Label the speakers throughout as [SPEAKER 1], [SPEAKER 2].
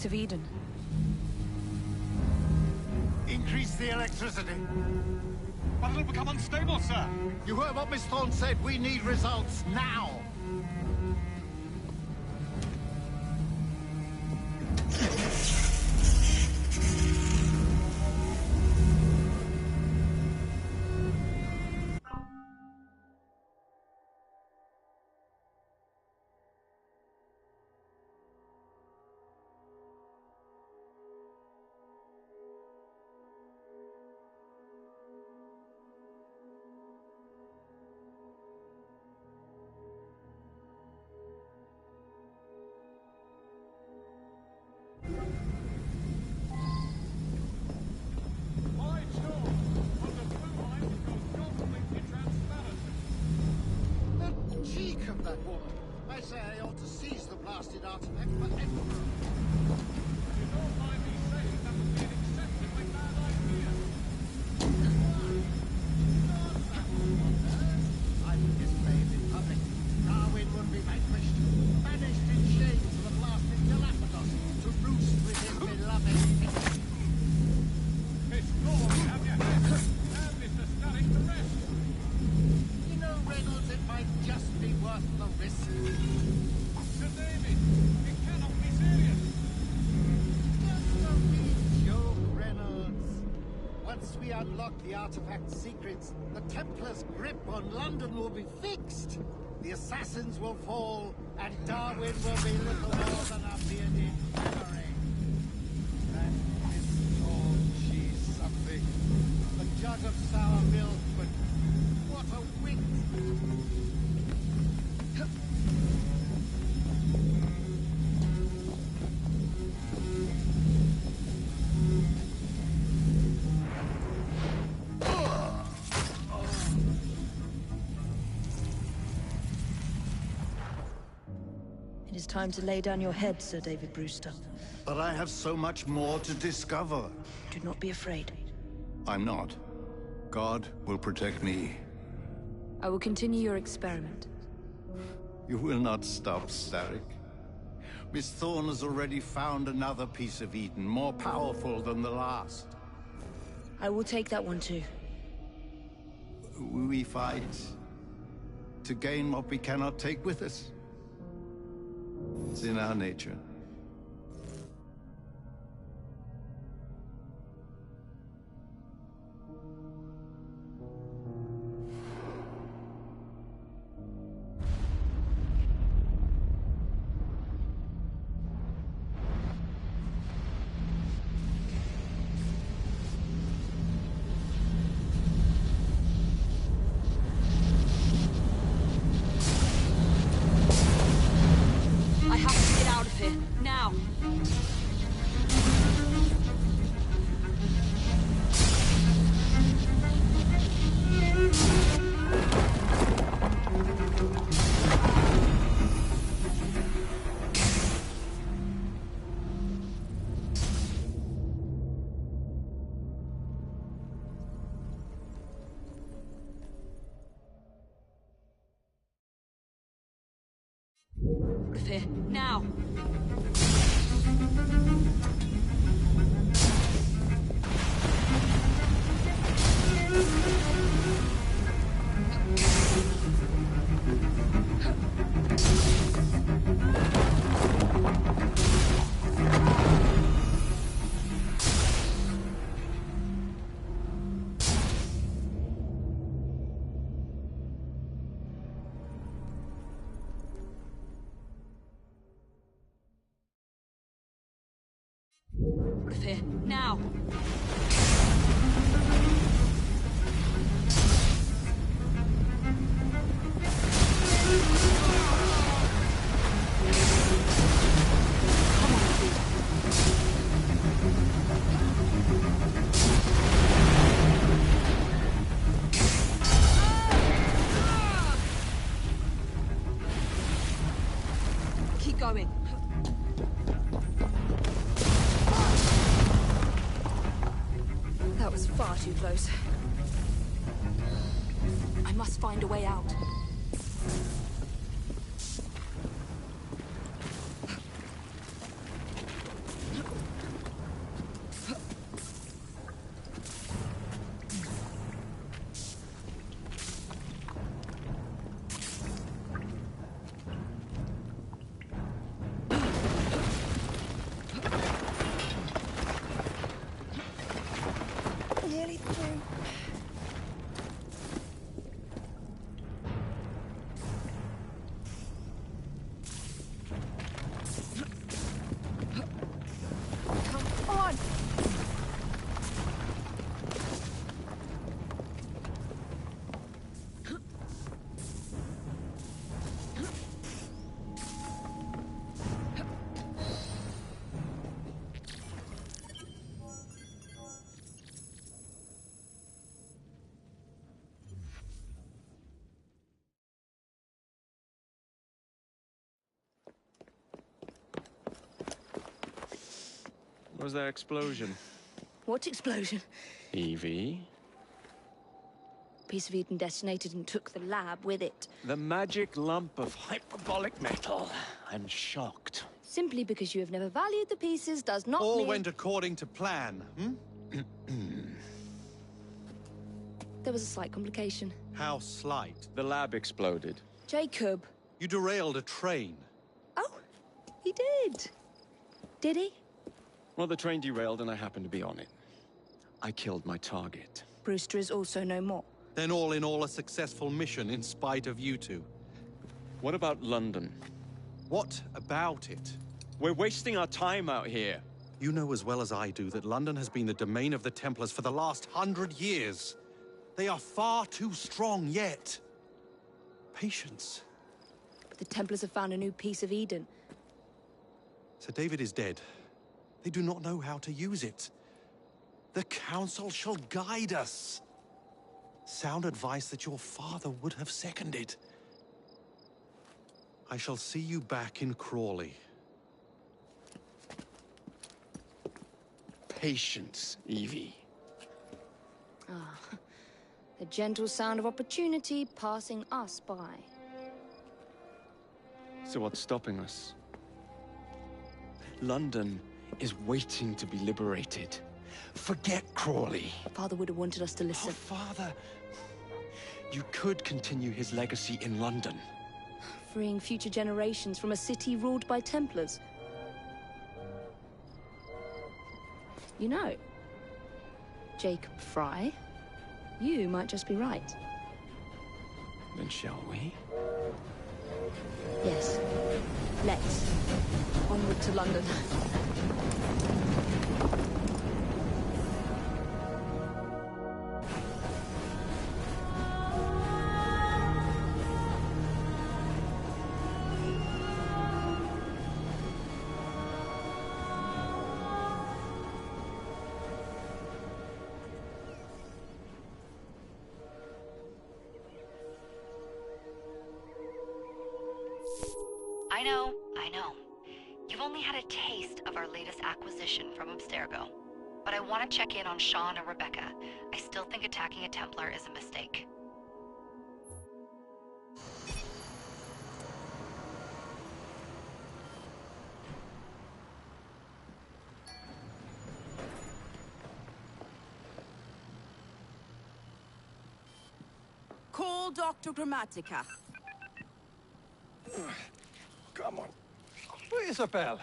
[SPEAKER 1] piece of Eden.
[SPEAKER 2] Increase the electricity.
[SPEAKER 3] But it'll become unstable, sir.
[SPEAKER 2] You heard what Miss Thorne said. We need results now. The artifact's secrets, the Templars' grip on London will be fixed. The assassins will fall, and Darwin will be little more than a bearded memory. That Miss Thorne, she's something. A jug of sour milk, but what a wit!
[SPEAKER 1] It is time to lay down your head, Sir David Brewster.
[SPEAKER 2] But I have so much more to discover.
[SPEAKER 1] Do not be afraid.
[SPEAKER 2] I'm not. God will protect me.
[SPEAKER 1] I will continue your experiment.
[SPEAKER 2] You will not stop, Starrick. Miss Thorne has already found another piece of Eden, more powerful than the last.
[SPEAKER 1] I will take that one too.
[SPEAKER 2] We fight to gain what we cannot take with us. It's in our nature.
[SPEAKER 1] Here, now! Here, now! Keep going. That was far too close. I must find a way out.
[SPEAKER 4] Was there explosion?
[SPEAKER 1] What explosion?
[SPEAKER 4] Evie?
[SPEAKER 1] Piece of Eden detonated and took the lab with it.
[SPEAKER 4] The magic lump of hyperbolic metal. I'm shocked.
[SPEAKER 1] Simply because you have never valued the pieces does not
[SPEAKER 3] All
[SPEAKER 1] mean...
[SPEAKER 3] went according to plan, hmm?
[SPEAKER 1] There was a slight complication.
[SPEAKER 3] How slight.
[SPEAKER 4] The lab exploded.
[SPEAKER 1] Jacob.
[SPEAKER 3] You derailed a train.
[SPEAKER 1] Oh, he did. Did he?
[SPEAKER 4] Well, the train derailed and I happened to be on it. I killed my target.
[SPEAKER 1] Brewster is also no more.
[SPEAKER 3] Then all in all a successful mission in spite of you two.
[SPEAKER 4] What about London?
[SPEAKER 3] What about it?
[SPEAKER 4] We're wasting our time out here.
[SPEAKER 3] You know as well as I do that London has been the domain of the Templars for the last 100 years. They are far too strong yet. Patience.
[SPEAKER 1] But the Templars have found a new piece of Eden.
[SPEAKER 3] Sir David is dead. They do not know how to use it. The Council shall guide us. Sound advice that your father would have seconded. I shall see you back in Crawley.
[SPEAKER 4] Patience, Evie.
[SPEAKER 1] The gentle sound of opportunity passing us by.
[SPEAKER 4] So what's stopping us? London is waiting to be liberated. Forget Crawley.
[SPEAKER 1] Father would have wanted us to
[SPEAKER 4] Oh,
[SPEAKER 1] listen.
[SPEAKER 4] Father. You could continue his legacy in London.
[SPEAKER 1] Freeing future generations from a city ruled by Templars. You know, Jacob Fry, you might just be right.
[SPEAKER 4] Then shall we?
[SPEAKER 1] Yes. Let's. Onward to London.
[SPEAKER 5] I know. You've only had a taste of our latest acquisition from Abstergo. But I want to check in on Sean and Rebecca. I still think attacking a Templar is a mistake.
[SPEAKER 6] Call Dr. Grammatica.
[SPEAKER 7] Come on. Isabel,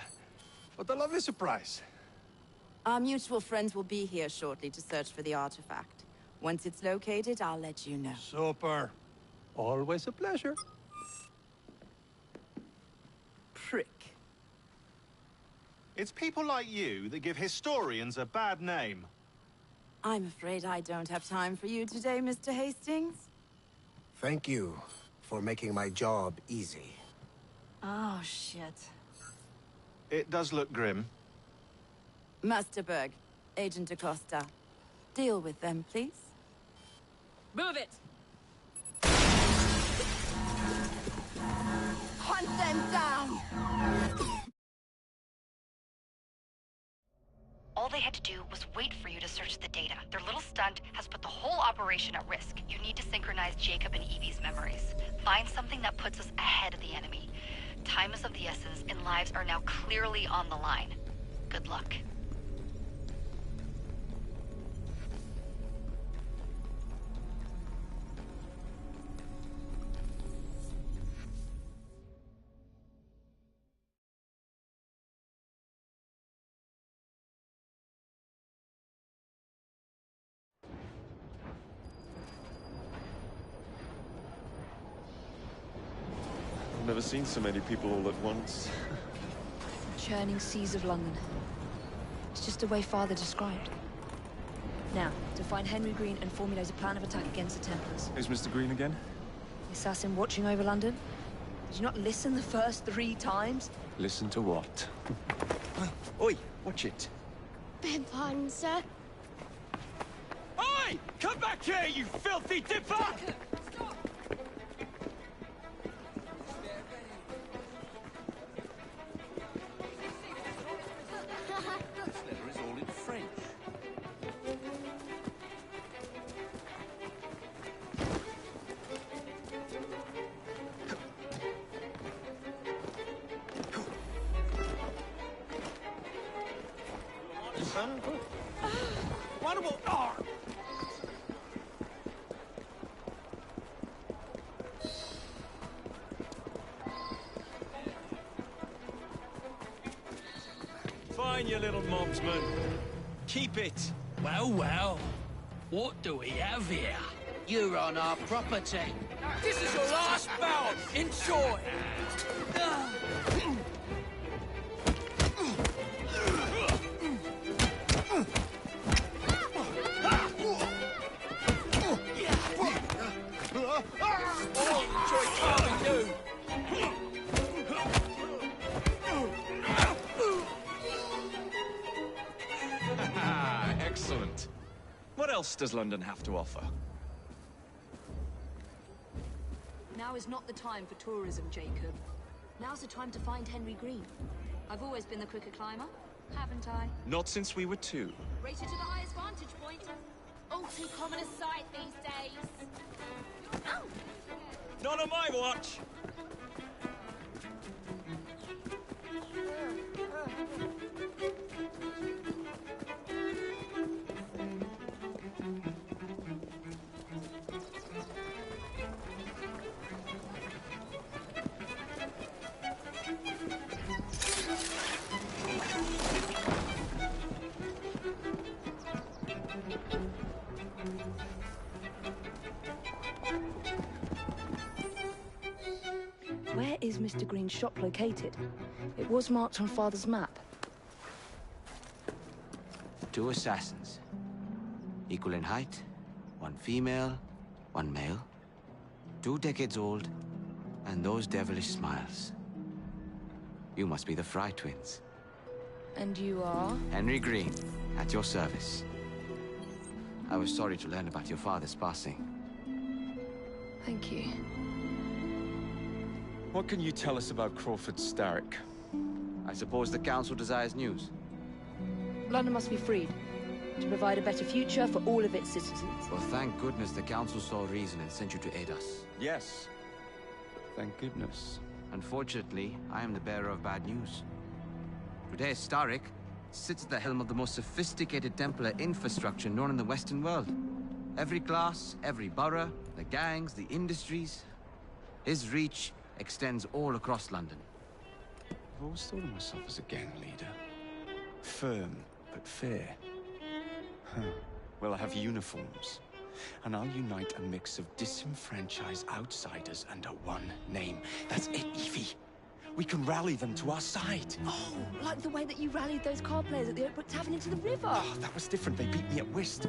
[SPEAKER 7] what a lovely surprise.
[SPEAKER 6] Our mutual friends will be here shortly to search for the artifact. Once it's located, I'll let you know.
[SPEAKER 7] Super. Always a pleasure.
[SPEAKER 6] Prick.
[SPEAKER 3] It's people like you that give historians a bad name.
[SPEAKER 6] I'm afraid I don't have time for you today, Mr. Hastings.
[SPEAKER 8] Thank you for making my job easy.
[SPEAKER 6] Oh, shit.
[SPEAKER 3] It does look grim.
[SPEAKER 6] Masterberg, Agent Acosta. Deal with them, please. Move it! Hunt them down!
[SPEAKER 5] All they had to do was wait for you to search the data. Their little stunt has put the whole operation at risk. You need to synchronize Jacob and Evie's memories. Find something that puts us ahead of the enemy. Time is of the essence, and lives are now clearly on the line. Good luck.
[SPEAKER 4] I've never seen so many people all at once.
[SPEAKER 1] Churning seas of London. It's just the way Father described. Now, to find Henry Green and formulate a plan of attack against the Templars.
[SPEAKER 4] Who's Mr. Green again?
[SPEAKER 1] The assassin watching over London? Did you not listen the first 3 times?
[SPEAKER 4] Listen to what? Oi, watch it.
[SPEAKER 9] Beg pardon, sir.
[SPEAKER 4] Oi! Come back here, you filthy dipper!
[SPEAKER 7] Wonderful. Oh.
[SPEAKER 4] Fine, you little mobsman. Keep it.
[SPEAKER 10] Well, well. What do we have here? You're on our property. This is your last bout. Enjoy. Enjoy carving you.
[SPEAKER 4] Excellent. What else does London have to offer?
[SPEAKER 1] Now is not the time for tourism, Jacob. Now's the time to find Henry Green. I've always been the quicker climber, haven't I?
[SPEAKER 4] Not since we were two.
[SPEAKER 6] Race you to the highest vantage point. All too common a sight these days. Oh.
[SPEAKER 4] Not on my watch!
[SPEAKER 1] Where is Mr. Green's shop located? It was marked on Father's map.
[SPEAKER 10] 2 assassins. Equal in height. 1 female, 1 male. 2 decades old, and those devilish smiles. You must be the Fry twins.
[SPEAKER 1] And you are?
[SPEAKER 10] Henry Green, at your service. I was sorry to learn about your father's passing.
[SPEAKER 1] Thank you.
[SPEAKER 4] What can you tell us about Crawford Starrick?
[SPEAKER 10] I suppose the Council desires news.
[SPEAKER 1] London must be freed, to provide a better future for all of its citizens.
[SPEAKER 10] Well, thank goodness the Council saw reason and sent you to aid us.
[SPEAKER 4] Yes. Thank goodness.
[SPEAKER 10] Unfortunately, I am the bearer of bad news. Today, Starrick sits at the helm of the most sophisticated Templar infrastructure known in the Western world. Every class, every borough, the gangs, the industries. His reach extends all across London.
[SPEAKER 4] I've always thought of myself as a gang leader. Firm, but fair. Huh. Well, I have uniforms. And I'll unite a mix of disenfranchised outsiders under one name. That's it, Evie. We can rally them to our side.
[SPEAKER 1] Oh, like the way that you rallied those card players at the Oakbrook Tavern into the river.
[SPEAKER 4] Oh, that was different. They beat me at whist.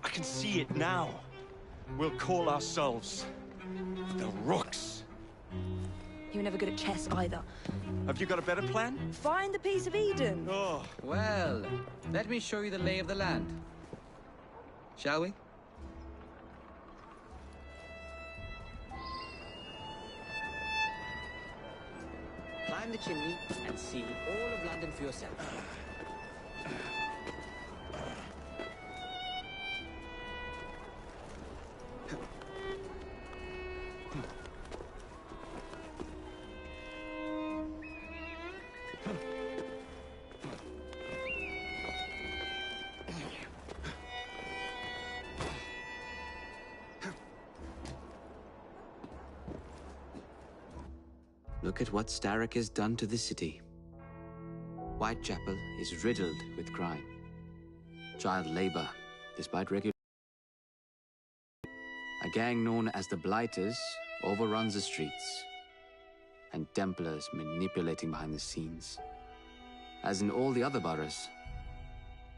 [SPEAKER 4] I can see it now. We'll call ourselves the Rooks.
[SPEAKER 1] You were never good at chess either.
[SPEAKER 4] Have you got a better plan?
[SPEAKER 1] Find the piece of Eden.
[SPEAKER 4] Oh.
[SPEAKER 10] Well, let me show you the lay of the land. Shall we? Climb the chimney and see all of London for yourself. Look at what Starrick has done to the city. Whitechapel is riddled with crime. Child labor, despite regulation. A gang known as the Blighters overruns the streets. And Templars manipulating behind the scenes. As in all the other boroughs,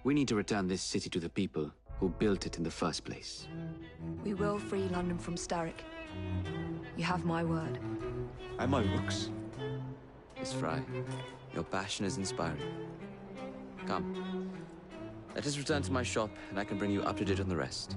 [SPEAKER 10] we need to return this city to the people who built it in the first place.
[SPEAKER 1] We will free London from Starrick. You have my word.
[SPEAKER 4] And my Rooks.
[SPEAKER 10] Miss Fry, your passion is inspiring. Come. Let us return to my shop, and I can bring you up to date on the rest.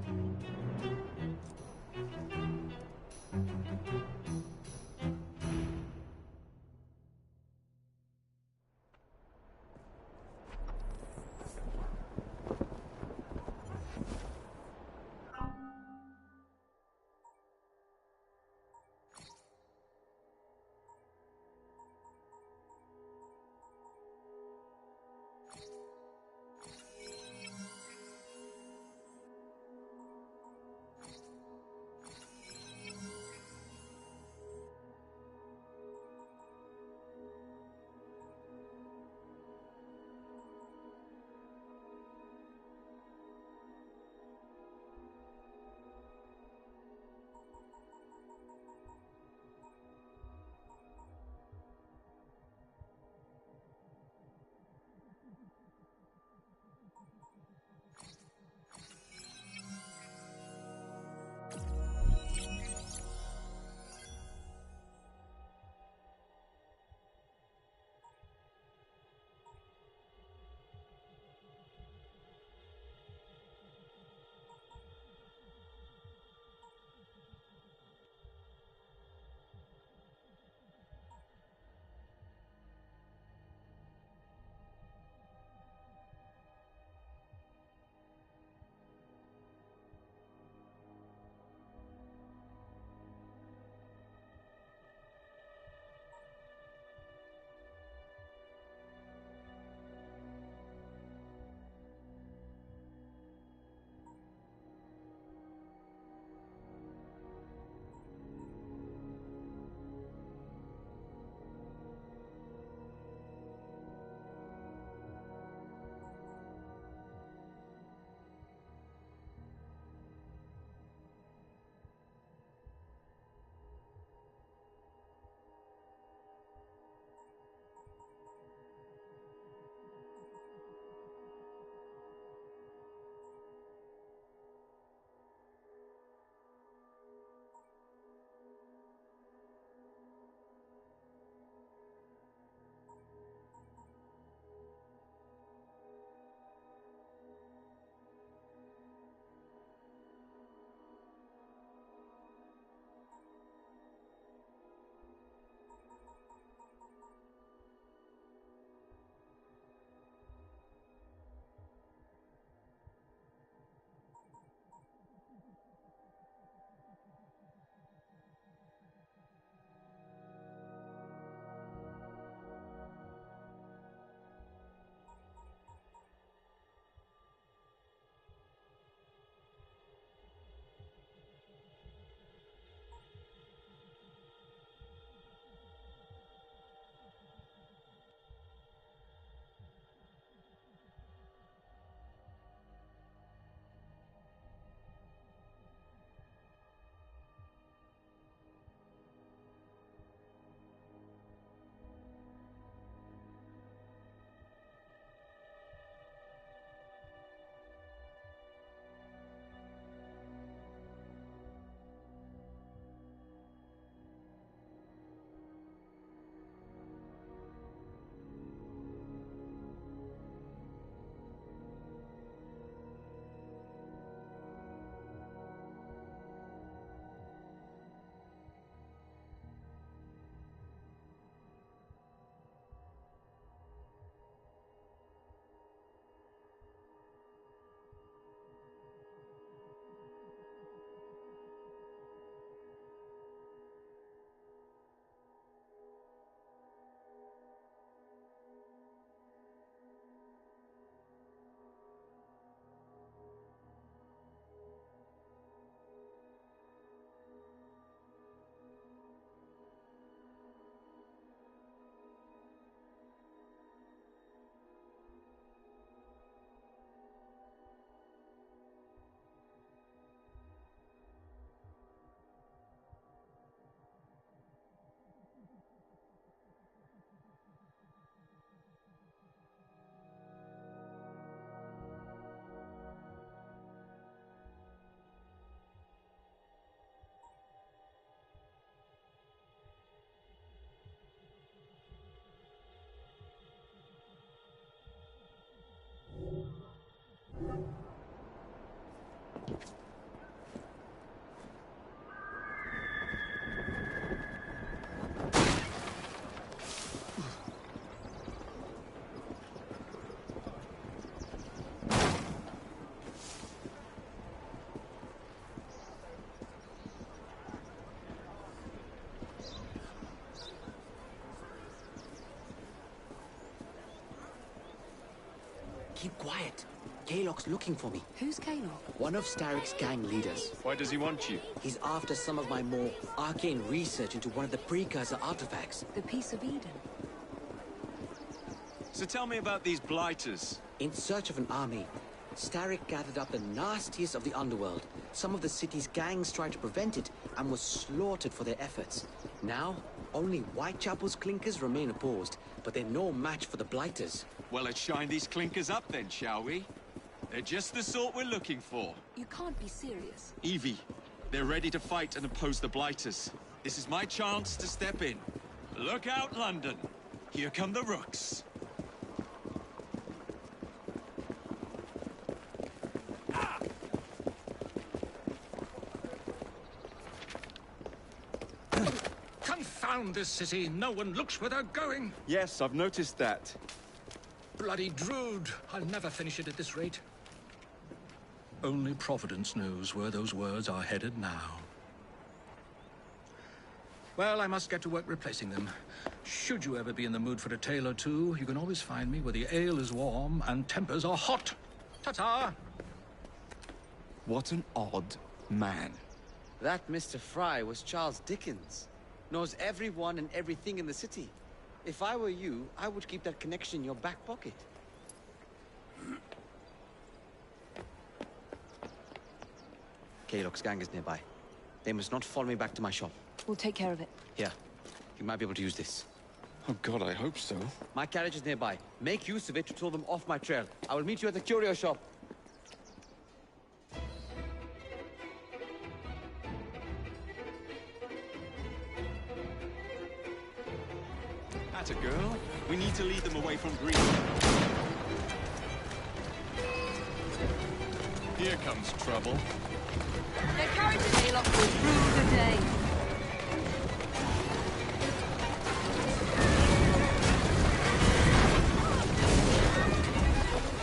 [SPEAKER 11] Keep quiet. Kalok's looking for me.
[SPEAKER 6] Who's Kalok?
[SPEAKER 11] One of Starrick's gang leaders.
[SPEAKER 4] Why does he want you?
[SPEAKER 11] He's after some of my more arcane research into one of the precursor artifacts.
[SPEAKER 6] The Piece of Eden.
[SPEAKER 4] So tell me about these blighters.
[SPEAKER 11] In search of an army, Starrick gathered up the nastiest of the underworld. Some of the city's gangs tried to prevent it and were slaughtered for their efforts. Now, only Whitechapel's clinkers remain opposed, but they're no match for the blighters.
[SPEAKER 4] Well, let's shine these clinkers up then, shall we? They're just the sort we're looking for.
[SPEAKER 1] You can't be serious.
[SPEAKER 4] Evie, they're ready to fight and oppose the blighters. This is my chance to step in. Look out, London. Here come the rooks.
[SPEAKER 12] Confound this city. No one looks where they're going.
[SPEAKER 4] Yes, I've noticed that.
[SPEAKER 12] Bloody Drood. I'll never finish it at this rate. Only Providence knows where those words are headed now. Well, I must get to work replacing them. Should you ever be in the mood for a tale or two, you can always find me where the ale is warm and tempers are hot. Ta-ta!
[SPEAKER 4] What an odd man.
[SPEAKER 10] That Mr. Fry was Charles Dickens. Knows everyone and everything in the city. If I were you, I would keep that connection in your back pocket. Kalok's gang is nearby. They must not follow me back to my shop.
[SPEAKER 1] We'll take care of it.
[SPEAKER 10] Here, you might be able to use this.
[SPEAKER 4] Oh God, I hope so.
[SPEAKER 10] My carriage is nearby. Make use of it to throw them off my trail. I will meet you at the curio shop.
[SPEAKER 4] That's a girl. We need to lead them away from green. Here comes trouble.
[SPEAKER 1] Their carriage in Kalok will rue the day.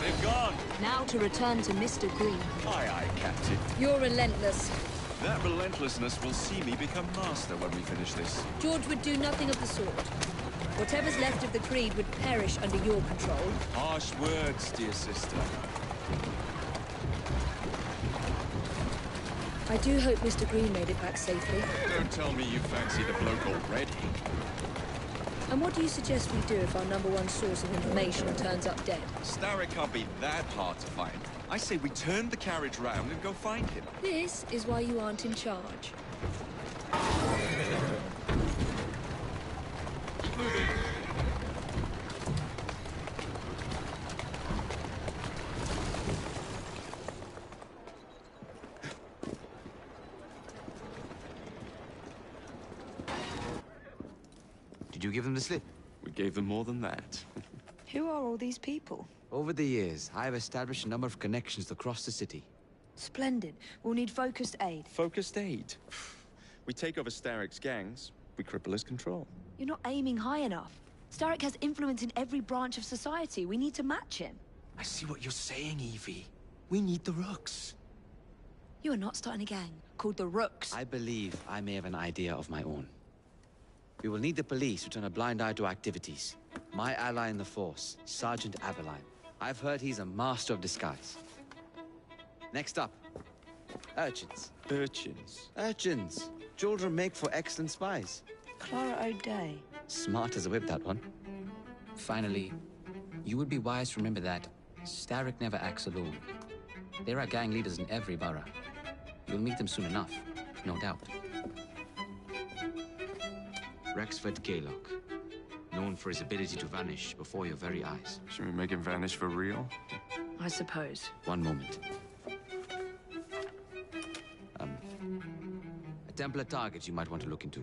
[SPEAKER 4] They've gone.
[SPEAKER 1] Now to return to Mr. Green.
[SPEAKER 4] Aye, aye, Captain.
[SPEAKER 1] You're relentless.
[SPEAKER 4] That relentlessness will see me become master when we finish this.
[SPEAKER 1] George would do nothing of the sort. Whatever's left of the Creed would perish under your control.
[SPEAKER 4] Harsh words, dear sister.
[SPEAKER 1] I do hope Mr. Green made it back safely.
[SPEAKER 4] Don't tell me you fancy the bloke already.
[SPEAKER 1] And what do you suggest we do if our #1 source of information turns up dead?
[SPEAKER 4] Starrick can't be that hard to find. I say we turn the carriage round and go find him.
[SPEAKER 1] This is why you aren't in charge.
[SPEAKER 10] Did you give them the slip?
[SPEAKER 4] We gave them more than that.
[SPEAKER 1] Who are all these people?
[SPEAKER 10] Over the years, I have established a number of connections across the city.
[SPEAKER 1] Splendid. We'll need focused aid.
[SPEAKER 4] Focused aid. We take over Starrick's gangs, we cripple his control.
[SPEAKER 1] You're not aiming high enough. Starrick has influence in every branch of society. We need to match him.
[SPEAKER 4] I see what you're saying, Evie. We need the rooks.
[SPEAKER 1] You are not starting a gang called the Rooks.
[SPEAKER 10] I believe I may have an idea of my own. We will need the police to turn a blind eye to activities. My ally in the force, Sergeant Abeline. I've heard he's a master of disguise. Next up, urchins.
[SPEAKER 4] Urchins?
[SPEAKER 10] Urchins. Children make for excellent spies.
[SPEAKER 1] Clara O'Day.
[SPEAKER 10] Smart as a whip, that one.
[SPEAKER 13] Finally, you would be wise to remember that Starrick never acts alone. There are gang leaders in every borough. You'll meet them soon enough, no doubt.
[SPEAKER 10] Rexford Kalok, known for his ability to vanish before your very eyes.
[SPEAKER 4] Should we make him vanish for real?
[SPEAKER 1] I suppose.
[SPEAKER 10] One moment. A Templar target you might want to look into.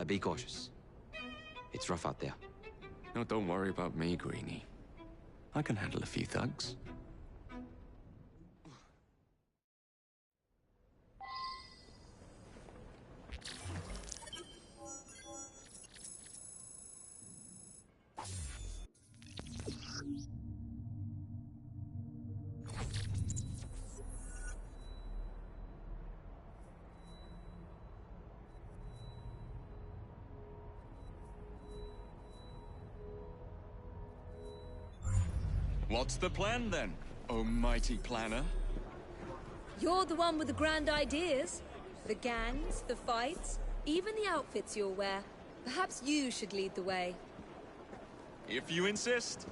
[SPEAKER 10] Be cautious. It's rough out there.
[SPEAKER 4] No, don't worry about me, Greenie. I can handle a few thugs.
[SPEAKER 14] What's the plan then, oh mighty planner?
[SPEAKER 15] You're the one with the grand ideas. The gangs, the fights, even the outfits you'll wear. Perhaps you should lead the way.
[SPEAKER 14] If you insist.